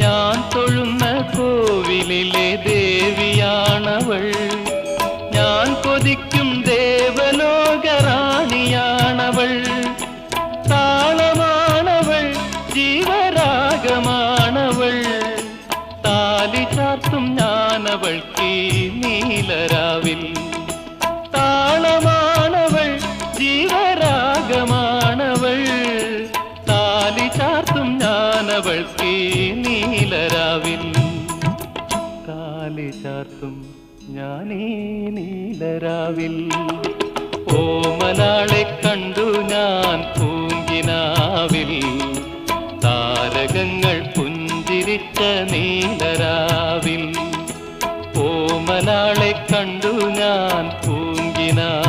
ഞാൻ തൊഴുന്ന കോവിലിലെ ദേവിയാണവൾ, ഞാൻ കൊതിക്കും ദേവലോകറാണിയാണവൾ. താളമാണവൾ, ജീവരാഗമാണവൾ, താലി ചാർത്തും ഞാനവൾക്ക് നീലരാവിൽ. താളമാണവൾ, ജീവരാഗമാണവൾ, താലി ചാർത്തും ഞാനവൾക്ക് നീലരാവിൽ. താലി ചാർത്തും ഞാനീ നീലരാവിൽ. ഓമലാളെ കണ്ടു ഞാൻ പൂങ്കിനാവിൽ, താരകങ്ങൾ പുഞ്ചിരിച്ച നീലരാവിൽ. ഓമലാളെ കണ്ടു ഞാൻ പൂങ്കിനാവിൽ.